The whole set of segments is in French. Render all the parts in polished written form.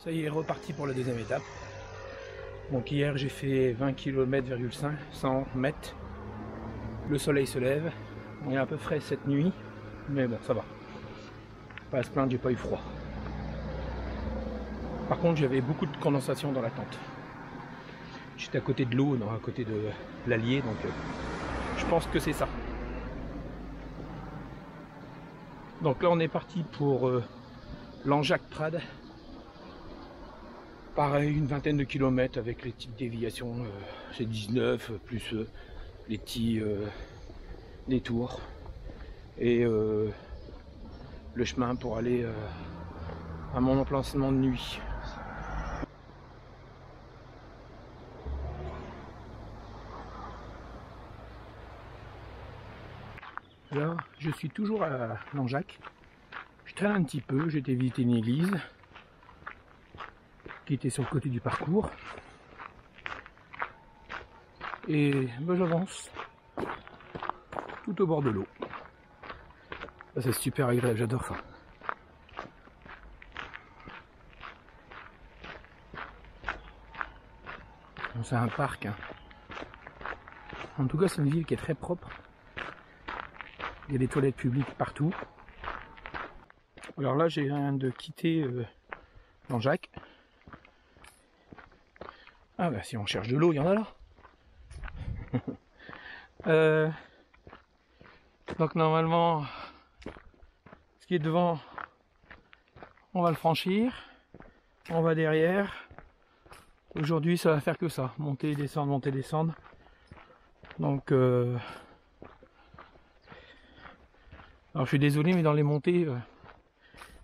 Ça y est, reparti pour la deuxième étape. Donc hier j'ai fait 20 km,5, 100 mètres. Le soleil se lève. On est un peu frais cette nuit, mais bon, ça va. Pas à se plaindre, j'ai pas eu froid. Par contre, j'avais beaucoup de condensation dans la tente. J'étais à côté de l'eau, à côté de l'Allier, donc je pense que c'est ça. Donc là, on est parti pour Langeac-Prades. Pareil, une vingtaine de kilomètres avec les petites déviations. C'est 19 plus les petits détours. Et le chemin pour aller à mon emplacement de nuit. Là, je suis toujours à Langeac. Je traîne un petit peu, j'ai été visiter une église qui était sur le côté du parcours. Et ben, j'avance tout au bord de l'eau. C'est super agréable, j'adore ça. C'est un parc. Hein. En tout cas, c'est une ville qui est très propre. Il y a des toilettes publiques partout. Alors là, j'ai rien de quitter Langeac. Ah bah si on cherche de l'eau, il y en a là. Donc normalement, ce qui est devant, on va le franchir. On va derrière. Aujourd'hui, ça va faire que ça. Monter, descendre, monter, descendre. Donc... Alors je suis désolé, mais dans les montées,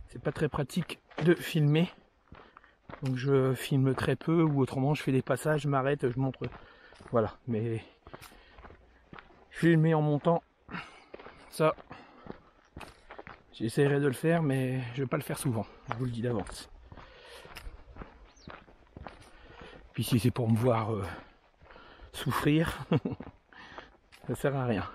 c'est pas très pratique de filmer. Donc je filme très peu, ou autrement je fais des passages, je m'arrête, je montre. Voilà, mais filmer en montant, ça, j'essaierai de le faire, mais je vais pas le faire souvent, je vous le dis d'avance. Puis si c'est pour me voir souffrir, ça sert à rien.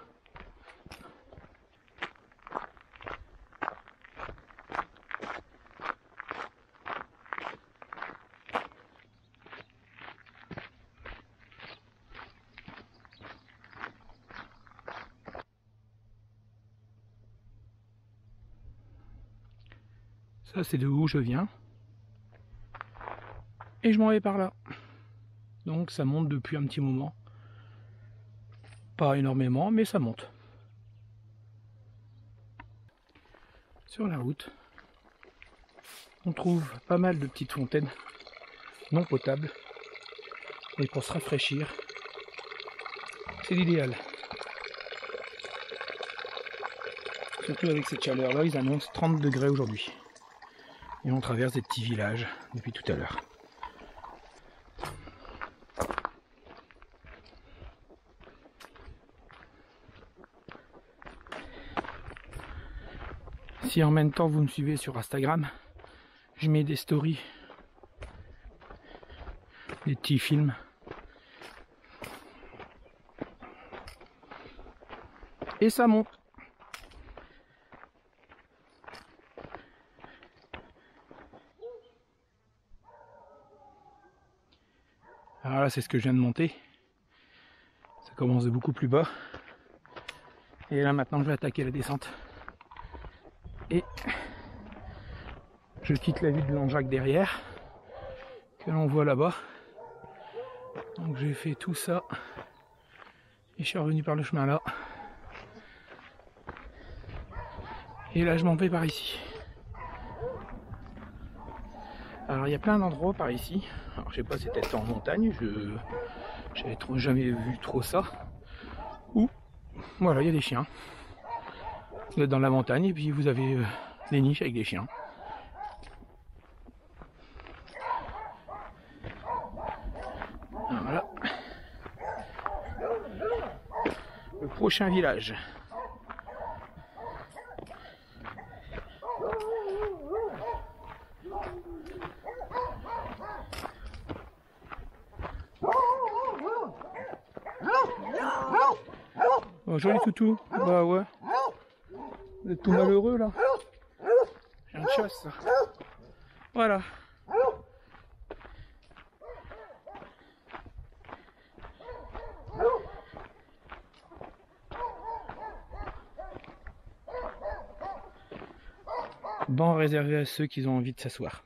Ça c'est de où je viens. Et je m'en vais par là. Donc ça monte depuis un petit moment. Pas énormément, mais ça monte. Sur la route, on trouve pas mal de petites fontaines non potables. Et pour se rafraîchir, c'est l'idéal. Surtout avec cette chaleur-là, ils annoncent 30 degrés aujourd'hui. Et on traverse des petits villages depuis tout à l'heure. Si en même temps vous me suivez sur Instagram, je mets des stories, des petits films. Et ça monte. Alors là, c'est ce que je viens de monter. Ça commence de beaucoup plus bas. Et là, maintenant, je vais attaquer la descente. Et je quitte la ville de Langeac derrière, que l'on voit là-bas. Donc j'ai fait tout ça. Et je suis revenu par le chemin là. Et là, je m'en vais par ici. Alors il y a plein d'endroits par ici. Alors je sais pas si c'était en montagne, j'avais jamais vu trop ça. Ou voilà, il y a des chiens. Vous êtes dans la montagne et puis vous avez des niches avec des chiens. Alors, voilà. Le prochain village. Oh, joli toutou. Bah ouais. Vous êtes tout malheureux là. J'ai une chasse. Voilà. banc réservé à ceux qui ont envie de s'asseoir.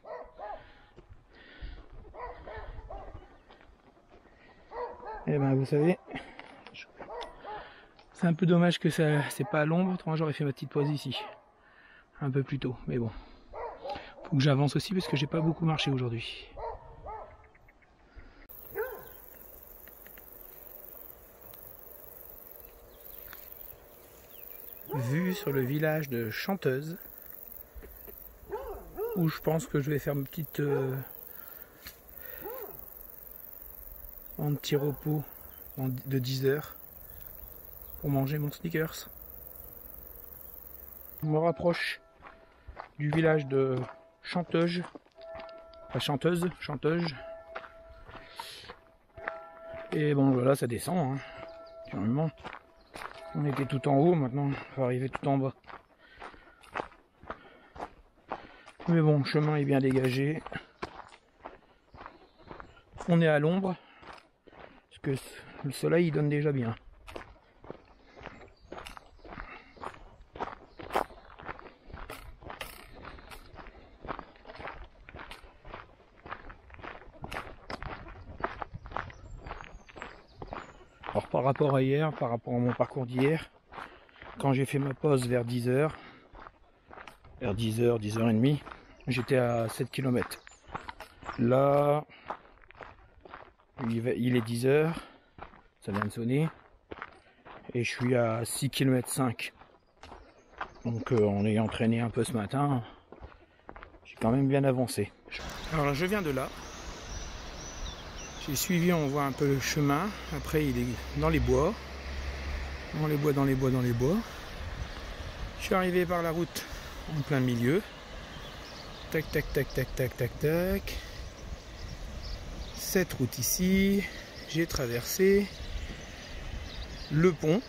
Et ben vous savez, c'est un peu dommage que ça c'est pas à l'ombre, autrement j'aurais fait ma petite pause ici. Un peu plus tôt, mais bon. Faut que j'avance aussi parce que j'ai pas beaucoup marché aujourd'hui. Vue sur le village de Chanteuse, où je pense que je vais faire une petite un petit repos de 10 heures pour manger mon sneakers. Je me rapproche du village de Chanteuse, pas Chanteuse, Chanteuse. Et bon voilà, ça descend, hein, carrément. On était tout en haut, maintenant il faut arriver tout en bas. Mais bon, le chemin est bien dégagé. On est à l'ombre, parce que le soleil il donne déjà bien. Alors par rapport à hier, par rapport à mon parcours d'hier, quand j'ai fait ma pause vers 10h, vers 10h, 10h30, j'étais à 7 km. Là, il est 10h, ça vient de sonner, et je suis à 6 km 5. Donc en ayant entraîné un peu ce matin, j'ai quand même bien avancé. Alors là, je viens de là. J'ai suivi, on voit un peu le chemin. Après, il est dans les bois. Dans les bois, dans les bois, dans les bois. Je suis arrivé par la route en plein milieu. Tac, tac, tac, tac, tac, tac, tac. Cette route ici. J'ai traversé le pont.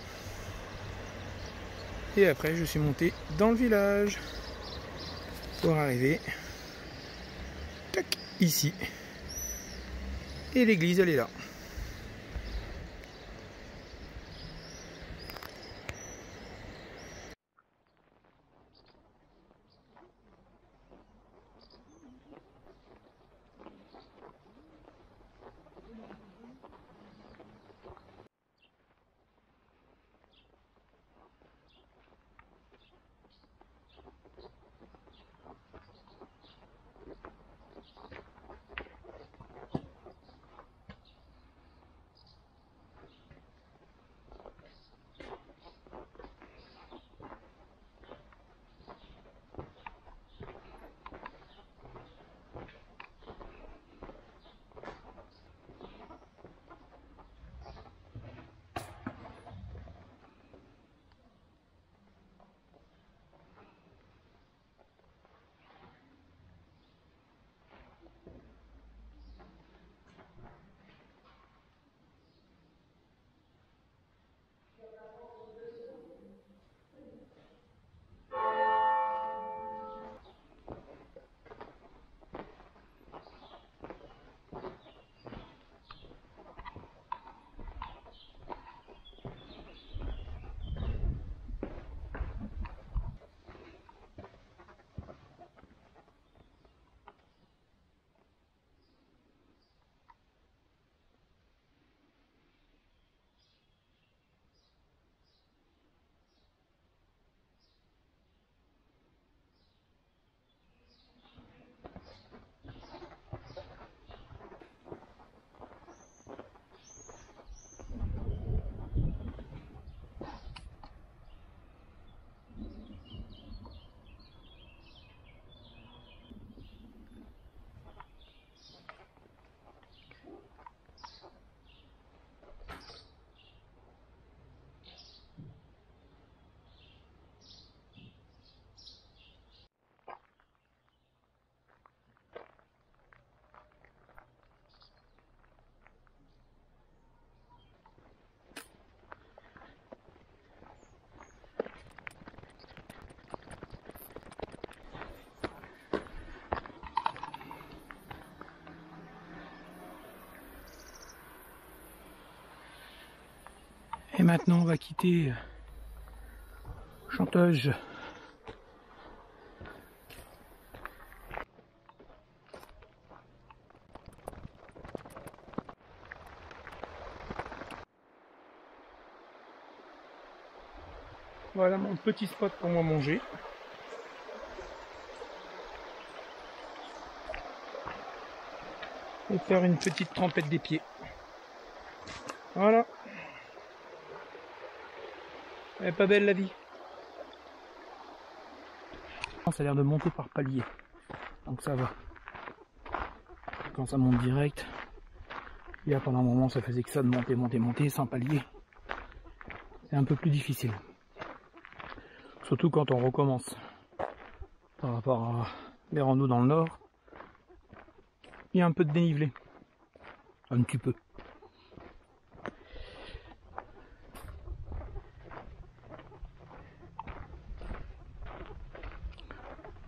Et après, je suis monté dans le village pour arriver tac, ici. Et l'église, elle est là. Et maintenant on va quitter Chanteuse Voilà mon petit spot pour moi manger. Et faire une petite trempette des pieds. Voilà. Elle est pas belle la vie. Ça a l'air de monter par palier. Donc ça va. Quand ça monte direct. Là pendant un moment ça faisait que ça de monter sans palier. C'est un peu plus difficile. Surtout quand on recommence. Par rapport à les randos dans le nord. Il y a un peu de dénivelé. Un petit peu.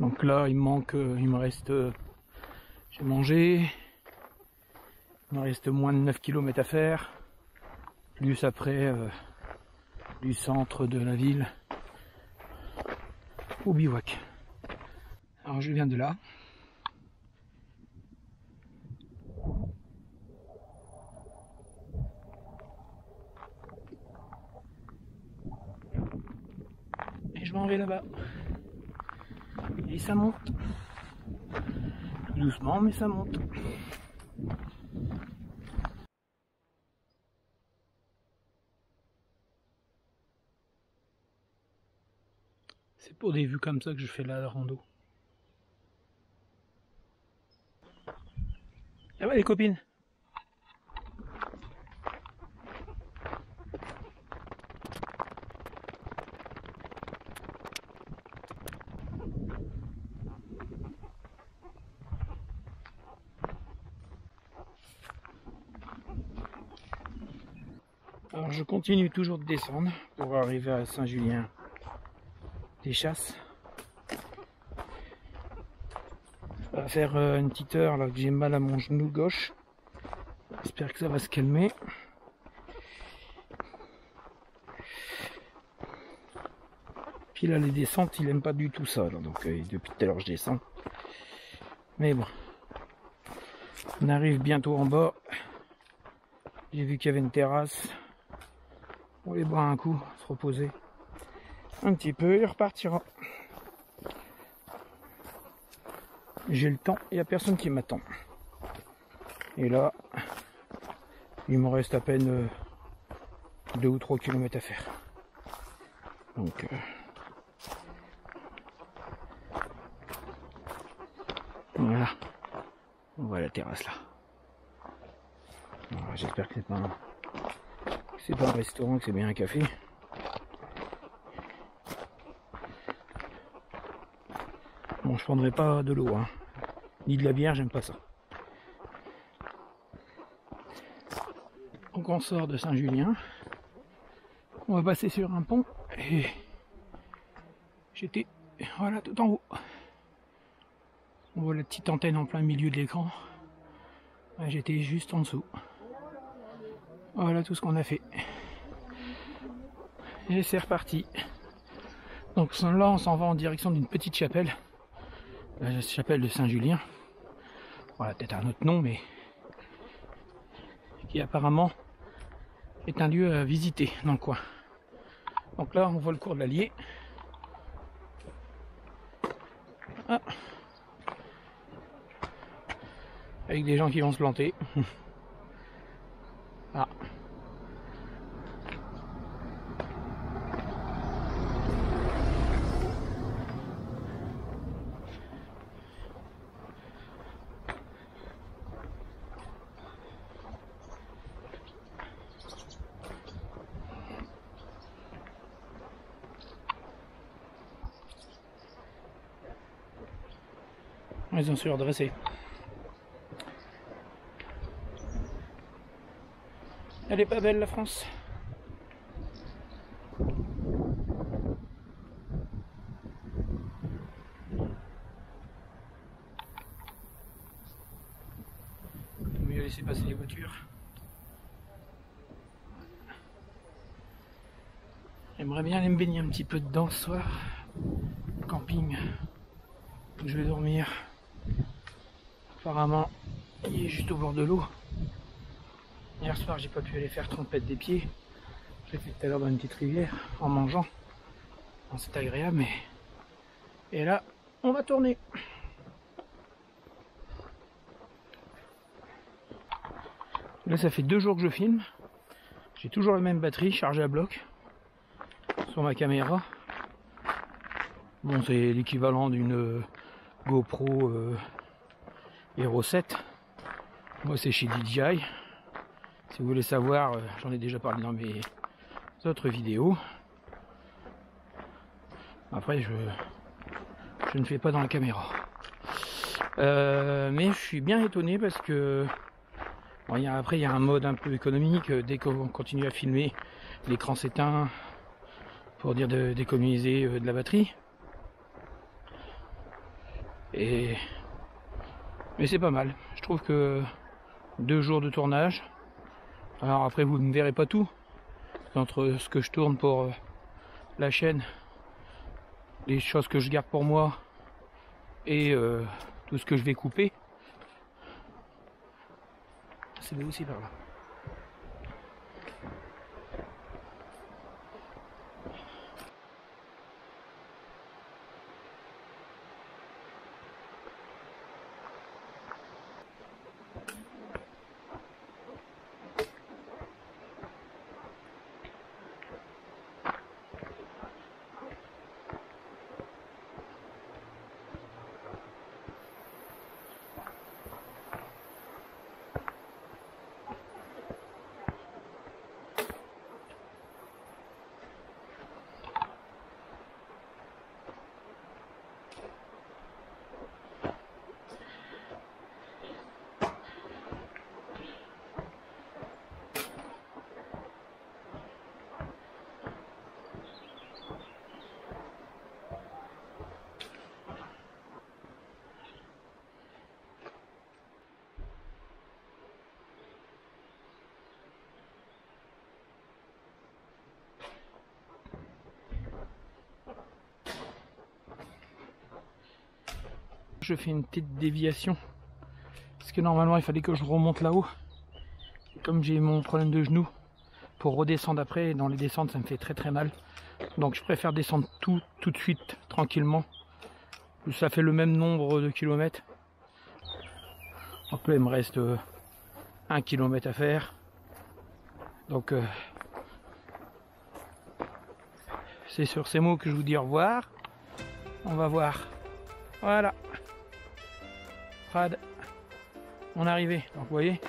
Donc là il me reste, j'ai mangé, il me reste moins de 9 km à faire, plus après du centre de la ville au bivouac. Alors je viens de là. Et je m'en vais là-bas. Et ça monte. Doucement, mais ça monte. C'est pour des vues comme ça que je fais la rando. Ça va les copines? Alors je continue toujours de descendre pour arriver à Saint-Julien des Chasses. Ça va faire une petite heure là que j'ai mal à mon genou gauche. J'espère que ça va se calmer. Puis là les descentes il aime pas du tout ça là, donc depuis tout à l'heure je descends. Mais bon. On arrive bientôt en bas. J'ai vu qu'il y avait une terrasse. On va aller boire un coup, se reposer un petit peu et repartira. J'ai le temps, il n'y a personne qui m'attend. Et là, il me reste à peine 2 ou 3 km à faire. Donc, voilà. On voit la terrasse là. J'espère que c'est pas un restaurant, que c'est bien un café. Bon, je prendrai pas de l'eau, hein. Ni de la bière, j'aime pas ça. Donc on sort de Saint-Julien. On va passer sur un pont et j'étais voilà tout en haut. On voit la petite antenne en plein milieu de l'écran. J'étais juste en dessous. Voilà tout ce qu'on a fait. Et c'est reparti. Donc là on s'en va en direction d'une petite chapelle. La chapelle de Saint-Julien. Voilà, peut-être un autre nom, mais qui apparemment est un lieu à visiter dans le coin. Donc là on voit le cours de l'Allier. Ah. Avec des gens qui vont se planter. Ah. Ils ont su redresser. Elle est pas belle la France. Faut mieux laisser passer les voitures. J'aimerais bien aller me baigner un petit peu dedans ce soir. Camping. Je vais dormir. Apparemment, il est juste au bord de l'eau. Hier soir, j'ai pas pu aller faire trempette des pieds. J'ai fait tout à l'heure dans une petite rivière en mangeant. Bon, c'est agréable, mais... Et là, on va tourner. Là, ça fait 2 jours que je filme. J'ai toujours la même batterie chargée à bloc sur ma caméra. Bon, c'est l'équivalent d'une GoPro Hero 7. Moi, c'est chez DJI. Si vous voulez savoir, j'en ai déjà parlé dans mes autres vidéos. Après, je ne fais pas dans la caméra. Mais je suis bien étonné parce que bon, après, il y a un mode un peu économique. Dès qu'on continue à filmer, l'écran s'éteint pour dire d'économiser de la batterie. Mais c'est pas mal. Je trouve que 2 jours de tournage. Alors après, vous ne verrez pas tout. Entre ce que je tourne pour la chaîne, les choses que je garde pour moi et tout ce que je vais couper. C'est là aussi par là. Je fais une petite déviation parce que normalement il fallait que je remonte là-haut. Comme j'ai mon problème de genou, pour redescendre après, dans les descentes ça me fait très mal. Donc je préfère descendre tout de suite tranquillement. Ça fait le même nombre de kilomètres. Donc là il me reste 1 kilomètre à faire. Donc c'est sur ces mots que je vous dis au revoir. On va voir. Voilà. On est arrivé, donc vous voyez,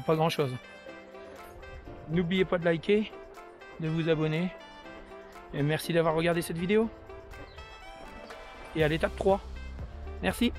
pas grand chose. N'oubliez pas de liker, de vous abonner, et merci d'avoir regardé cette vidéo. Et à l'étape 3. Merci.